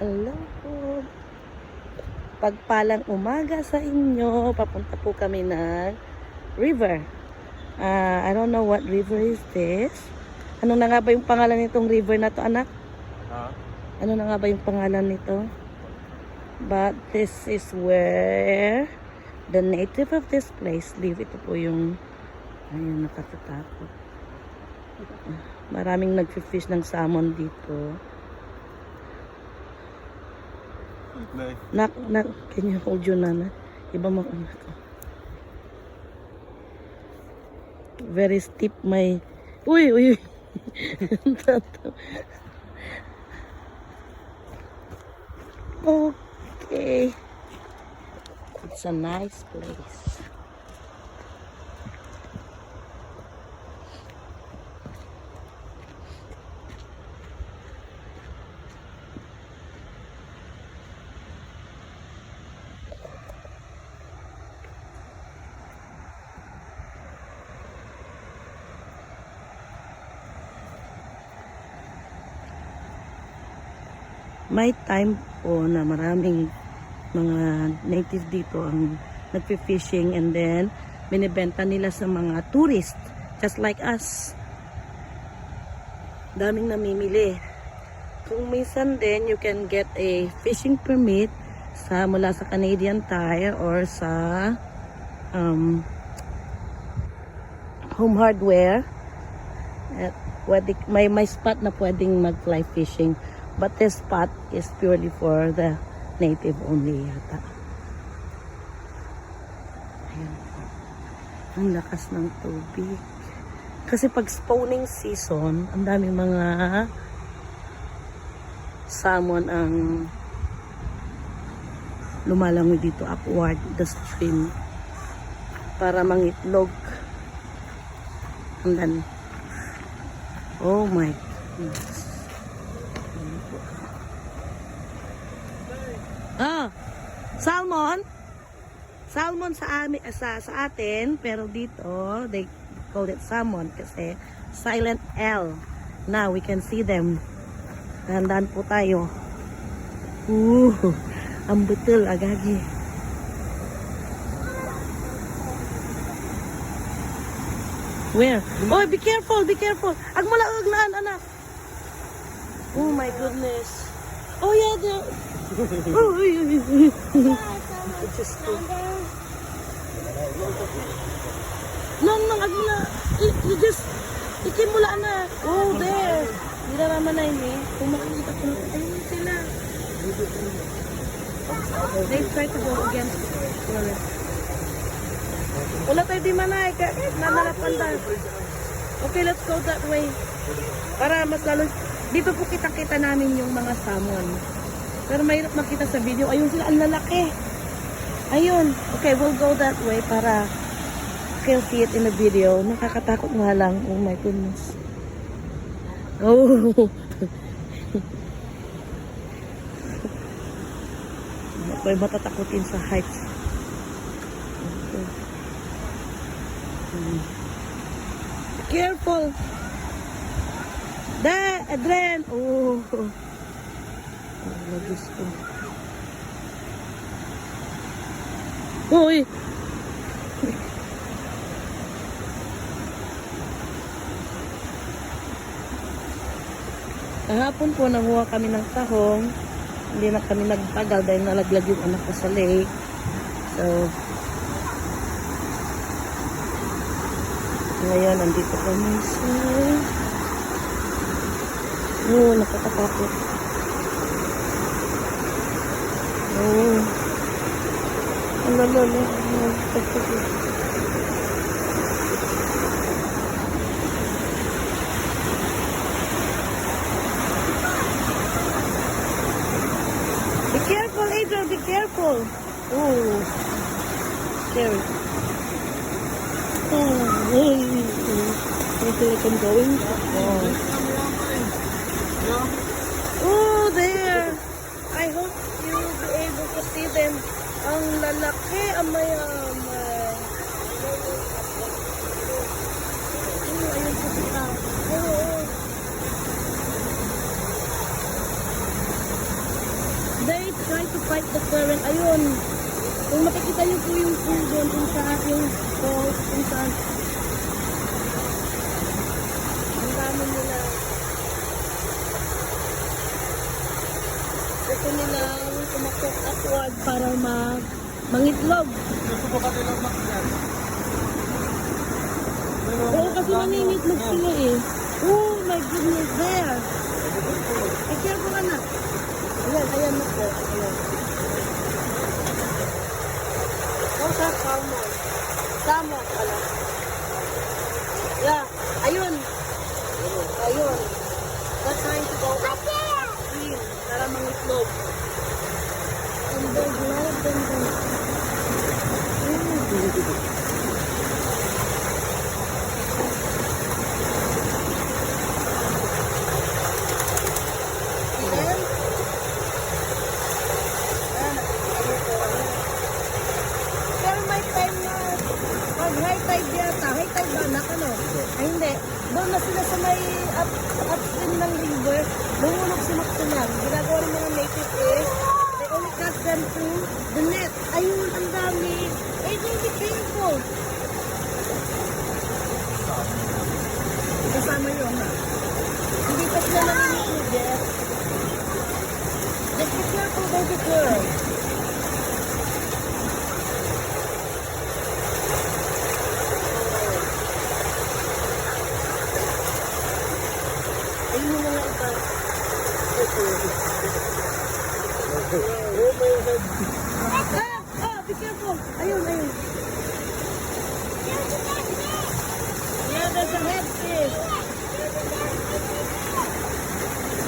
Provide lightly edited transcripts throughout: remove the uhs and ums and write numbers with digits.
Hello po. Pagpalang umaga sa inyo. Papunta po kami ng river. I don't know what river is this. Ano na nga ba yung pangalan nitong river na to, anak? Ano na nga ba yung pangalan nito? But this is where the native of this place live. Ito po yung ayun, nakatatakot. Maraming nagfifish ng salmon dito. Can you hold your nana? Iba mo ako. Very steep may... Uy! Okay. It's a nice place. May time po na maraming mga native dito ang nagpi-fishing and then binibenta nila sa mga tourist just like us. Daming namimili. Kung minsan din you can get a fishing permit mula sa Canadian Tire or sa Home Hardware. At may spot na pwedeng mag-fly fishing. But this spot is purely for the native only yata. Ayan. Ang lakas ng tubig. Kasi pag spawning season, ang daming mga salmon ang lumalangoy dito upward the stream para mangitlog. And then, oh my goodness. Salmon sa atin, pero dito they call it salmon kasi silent L. Now we can see them. Dahan-dahan po tayo. Ang butil agagi. Where? Oh, be careful, be careful. Agmula aglaan, anak. Oh my goodness. Oh yeah, Nang agmula. You just ikimula na. Oh, there. Hindi na naman na ini. Kung makikita ko na. Ayun sila. They try to go against it. Wala tayo di manay. Nanalapan tayo. Okay, let's go that way. Para mas lalo. Dito po kita-kita namin yung mga salmon. Pero mahirap makita sa video. Ayun sila, ang lalaki. Ayun. Okay, we'll go that way para you can see it in the video. Nakakatakot nga lang. Oh my goodness. Oh. May matatakutin sa heights. Okay. Careful. Adren. Oh. Diyos ko. Uy. Kahapon po nanguha kami ng tahong. Hindi na kami nagtagal dahil nalaglag yung anak ko sa lake. So, ngayon, nandito kami sa... Oh, nakakatakot. Oh. Alala. Be careful, Adrian. Be careful. Oh. Scary. Oh. You feel like I'm going? Oh. Oh, there. I hope you will be able to see them. Ang lalaki, ang mayaman. Ayun po sila. trying to fight the current. Ayun. Kung makikita niyo po yung pool doon, kung saan yung falls, kung saan. Ang dami nila. Gusto nilang tumakot upward para mangitlog. Susubukan nilang makyan. Oo, kasi maningitlog sila eh. Oh my goodness, there. Ay, careful ka na. Ayan na po. Ayan. Oh, sa salmon. Salmon pala. Yeah, ayun. Ayun. That's trying to go up stream para mangitlog. And there's a lot of them there. Pero may time na pag high tide yata, high tide ba anak ano? Ay hindi, doon na sila sa may upstream ng river, bumulog si Maximum. Ginagawa ng mga native is, they only catch them through the net. Ayun, ang dami. Eh, be careful. Kasama yun ha. Hindi pa sila nangingitlog yet. Just be careful, baby girl. Ayun yung mga iba. Oh my God. Be careful. Ayun. Yeah, there's a head fish.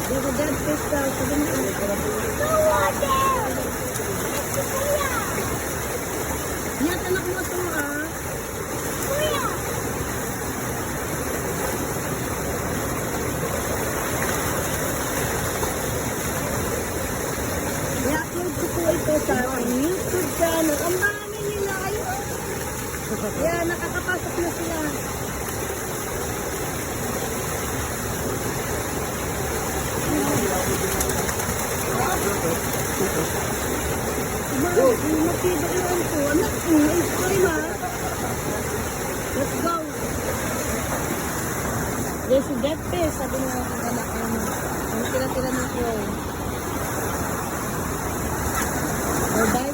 There's a dead fish daw. Sabi mo. Yan, anak mo ito ah. I-upload ko po ito sa aking YouTube channel. Ang dami nila. Ayun. Yeah, nakakapasok na sila. Matibak na ito. Anak ko, ay ma. Let's go. There's a dead fish. Sabi nga ang anak ko. Ang tira-tira ng crow. Bye-bye.